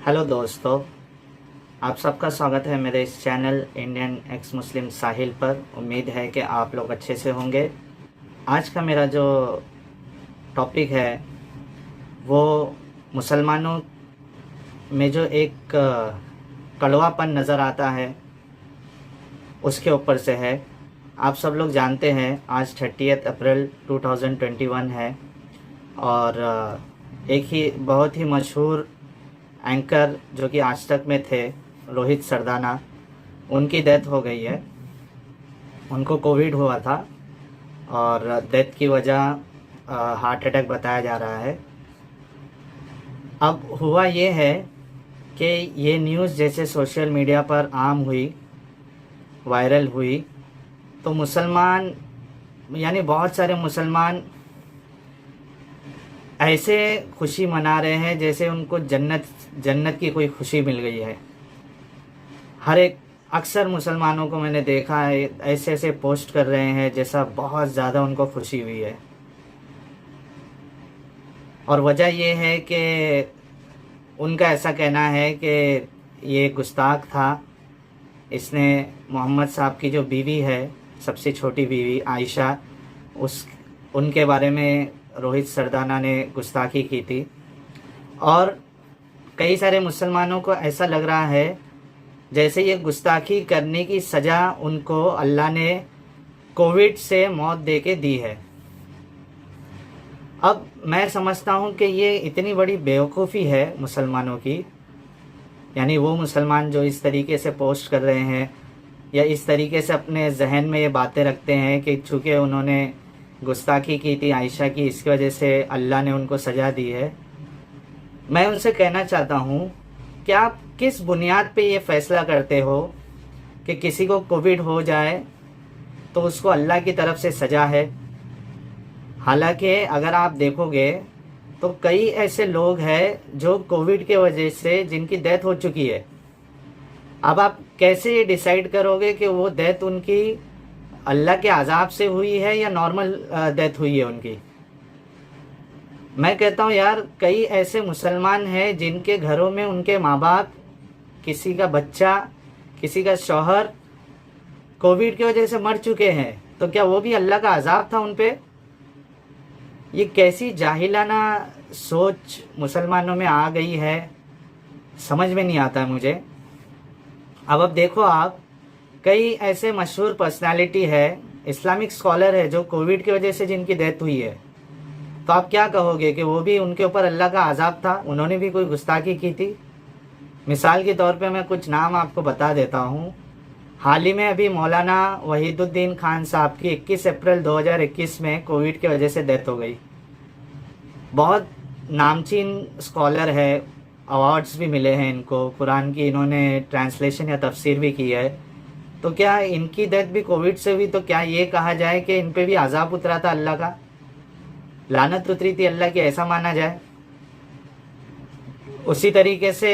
Hello दोस्तों, आप सबका स्वागत है मेरे इस चैनल इंडियन एक्स मुस्लिम साहिल पर। उम्मीद है कि आप लोग अच्छे से होंगे। आज का मेरा जो टॉपिक है वो मुसलमानों में जो एक कड़वापन नज़र आता है उसके ऊपर से है। आप सब लोग जानते हैं आज 30 अप्रैल 2021 है और एक ही बहुत ही मशहूर एंकर जो कि आज तक में थे, रोहित सरदाना, उनकी डेथ हो गई है। उनको कोविड हुआ था और डेथ की वजह हार्ट अटैक बताया जा रहा है। अब हुआ ये है कि ये न्यूज़ जैसे सोशल मीडिया पर आम हुई, वायरल हुई, तो मुसलमान यानी बहुत सारे मुसलमान ऐसे खुशी मना रहे हैं जैसे उनको जन्नत की कोई खुशी मिल गई है। हर एक अक्सर मुसलमानों को मैंने देखा है ऐसे ऐसे पोस्ट कर रहे हैं जैसा बहुत ज़्यादा उनको खुशी हुई है। और वजह ये है कि उनका ऐसा कहना है कि ये गुस्ताख था, इसने मोहम्मद साहब की जो बीवी है, सबसे छोटी बीवी आयशा, उनके बारे में रोहित सरदाना ने गुस्ताखी की थी। और कई सारे मुसलमानों को ऐसा लग रहा है जैसे ये गुस्ताखी करने की सज़ा उनको अल्लाह ने कोविड से मौत दे के दी है। अब मैं समझता हूँ कि ये इतनी बड़ी बेवकूफ़ी है मुसलमानों की, यानी वो मुसलमान जो इस तरीके से पोस्ट कर रहे हैं या इस तरीके से अपने जहन में ये बातें रखते हैं कि चूँकि उन्होंने गुस्ताखी की थी आयशा की, इसकी वजह से अल्लाह ने उनको सज़ा दी है। मैं उनसे कहना चाहता हूँ कि आप किस बुनियाद पे ये फ़ैसला करते हो कि किसी को कोविड हो जाए तो उसको अल्लाह की तरफ से सज़ा है। हालांकि अगर आप देखोगे तो कई ऐसे लोग हैं जो कोविड के वजह से जिनकी डेथ हो चुकी है। अब आप कैसे ये डिसाइड करोगे कि वो डेथ उनकी अल्लाह के अज़ाब से हुई है या नॉर्मल डेथ हुई है उनकी? मैं कहता हूँ यार, कई ऐसे मुसलमान हैं जिनके घरों में उनके माँ बाप, किसी का बच्चा, किसी का शौहर कोविड की वजह से मर चुके हैं, तो क्या वो भी अल्लाह का अज़ाब था उन पे? ये कैसी जाहिलाना सोच मुसलमानों में आ गई है, समझ में नहीं आता है मुझे। अब देखो आप, कई ऐसे मशहूर पर्सनालिटी है, इस्लामिक स्कॉलर है, जो कोविड की वजह से जिनकी डेथ हुई है, तो आप क्या कहोगे कि वो भी उनके ऊपर अल्लाह का अज़ाब था? उन्होंने भी कोई गुस्ताखी की थी? मिसाल के तौर पे मैं कुछ नाम आपको बता देता हूँ। हाल ही में अभी मौलाना वहीदुद्दीन खान साहब की 21 अप्रैल 2021 में कोविड की वजह से डेथ हो गई। बहुत नामचीन स्कॉलर है, अवार्ड्स भी मिले हैं इनको, कुरान की इन्होंने ट्रांसलेशन या तफसीर भी की है। तो क्या इनकी डेथ भी कोविड से हुई? तो क्या ये कहा जाए कि इन पे भी अज़ाब उतरा था अल्लाह का, लानत उतरी थी अल्लाह की, ऐसा माना जाए? उसी तरीके से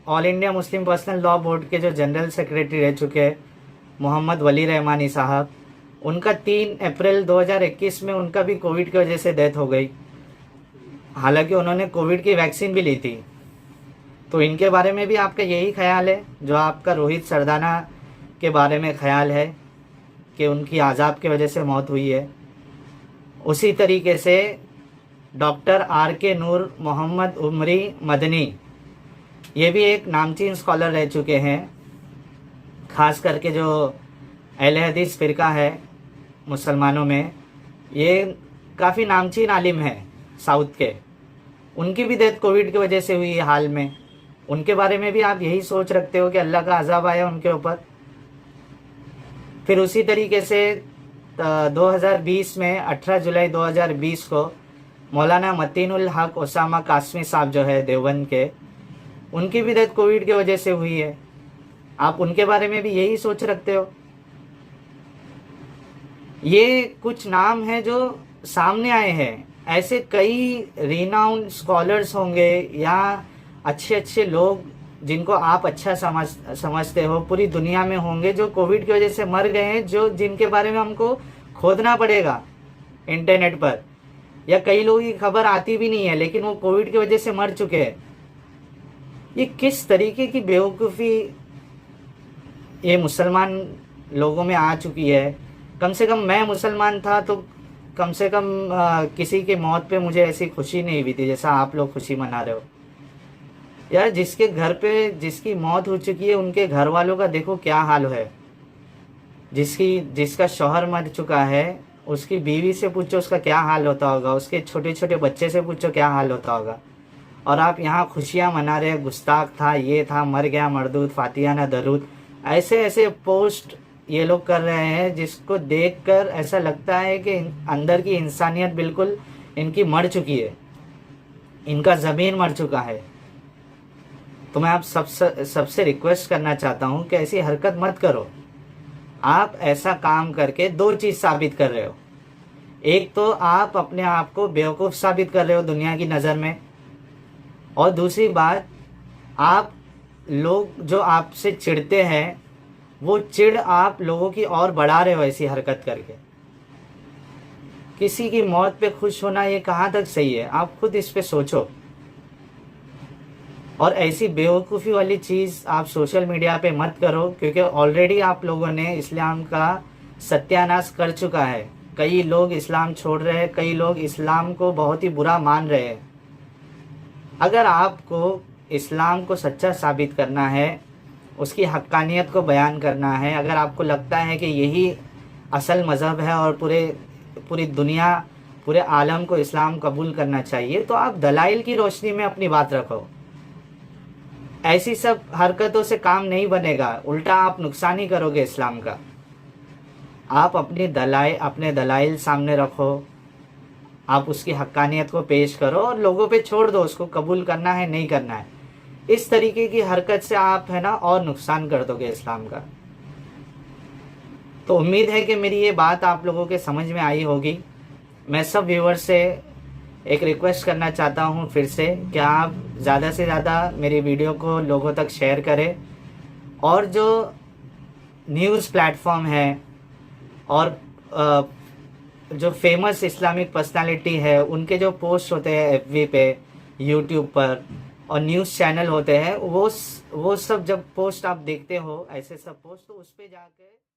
all India Muslim personal law board के जो जनरल सेक्रेटरी रह चुके हैं मोहम्मद वली रहमानी साहब, उनका 3 अप्रैल 2021 में उनका भी कोविड की वजह से डेथ हो गई। हालांकि उन्होंने कोविड की वैक्सीन भी ली थी। तो इनके बारे में भी आपका यही ख्याल है जो आपका रोहित सरदाना के बारे में ख्याल है कि उनकी अज़ाब की वजह से मौत हुई है? उसी तरीके से डॉक्टर RK नूर मोहम्मद उमरी मदनी, ये भी एक नामचीन स्कॉलर रह चुके हैं। ख़ास करके जो अहले हदीस फ़िरका है मुसलमानों में, ये काफ़ी नामचीन आलिम है साउथ के, उनकी भी डेथ कोविड की वजह से हुई है हाल में। उनके बारे में भी आप यही सोच रखते हो कि अल्लाह का अज़ाब आया उनके ऊपर? फिर उसी तरीके से 2020 में 18 जुलाई 2020 को मौलाना मतीनुल हक ओसामा कासमी साहब जो है देवबंद के, उनकी भी डेथ कोविड की वजह से हुई है। आप उनके बारे में भी यही सोच रखते हो? ये कुछ नाम हैं जो सामने आए हैं। ऐसे कई रिनाउंड स्कॉलर्स होंगे या अच्छे अच्छे लोग जिनको आप अच्छा समझते हो पूरी दुनिया में होंगे जो कोविड की वजह से मर गए हैं, जो जिनके बारे में हमको खोदना पड़ेगा इंटरनेट पर या कई लोगों की खबर आती भी नहीं है लेकिन वो कोविड की वजह से मर चुके हैं। ये किस तरीके की बेवकूफ़ी ये मुसलमान लोगों में आ चुकी है। कम से कम मैं मुसलमान था तो कम से कम किसी की मौत पे मुझे ऐसी खुशी नहीं हुई थी जैसा आप लोग खुशी मना रहे हो। यार जिसके घर पे जिसकी मौत हो चुकी है उनके घर वालों का देखो क्या हाल है। जिसका शौहर मर चुका है उसकी बीवी से पूछो उसका क्या हाल होता होगा, उसके छोटे छोटे बच्चे से पूछो क्या हाल होता होगा। और आप यहाँ खुशियाँ मना रहे हैं, गुस्ताख था, ये था, मर गया मरदूद, फातिहा ना दरूद, ऐसे ऐसे पोस्ट ये लोग कर रहे हैं जिसको देखकर ऐसा लगता है कि अंदर की इंसानियत बिल्कुल इनकी मर चुकी है, इनका ज़मीन मर चुका है। तो मैं आप सबसे रिक्वेस्ट करना चाहता हूँ कि ऐसी हरकत मत करो। आप ऐसा काम करके दो चीज़ साबित कर रहे हो। एक तो आप अपने आप को बेवकूफ़ साबित कर रहे हो दुनिया की नज़र में, और दूसरी बात आप लोग जो आपसे चिढ़ते हैं वो चिढ़ आप लोगों की और बढ़ा रहे हो ऐसी हरकत करके। किसी की मौत पे खुश होना ये कहाँ तक सही है, आप खुद इस पे सोचो। और ऐसी बेवकूफ़ी वाली चीज़ आप सोशल मीडिया पे मत करो, क्योंकि ऑलरेडी आप लोगों ने इस्लाम का सत्यानाश कर चुका है। कई लोग इस्लाम छोड़ रहे हैं, कई लोग इस्लाम को बहुत ही बुरा मान रहे हैं। अगर आपको इस्लाम को सच्चा साबित करना है, उसकी हक्कानियत को बयान करना है, अगर आपको लगता है कि यही असल मज़हब है और पूरी दुनिया, पूरे आलम को इस्लाम कबूल करना चाहिए, तो आप दलाइल की रोशनी में अपनी बात रखो। ऐसी सब हरकतों से काम नहीं बनेगा, उल्टा आप नुकसान ही करोगे इस्लाम का। आप अपने दलाइल सामने रखो, आप उसकी हक्कानियत को पेश करो और लोगों पे छोड़ दो उसको कबूल करना है नहीं करना है। इस तरीके की हरकत से आप है ना और नुकसान कर दोगे इस्लाम का। तो उम्मीद है कि मेरी ये बात आप लोगों के समझ में आई होगी। मैं सब व्यूअर्स से एक रिक्वेस्ट करना चाहता हूँ फिर से कि आप ज़्यादा से ज़्यादा मेरी वीडियो को लोगों तक शेयर करें, और जो न्यूज़ प्लेटफॉर्म है और जो फेमस इस्लामिक पर्सनालिटी है उनके जो पोस्ट होते हैं एफबी पे, यूट्यूब पर, और न्यूज़ चैनल होते हैं, वो सब जब पोस्ट आप देखते हो ऐसे सब पोस्ट, तो उस पर जाकर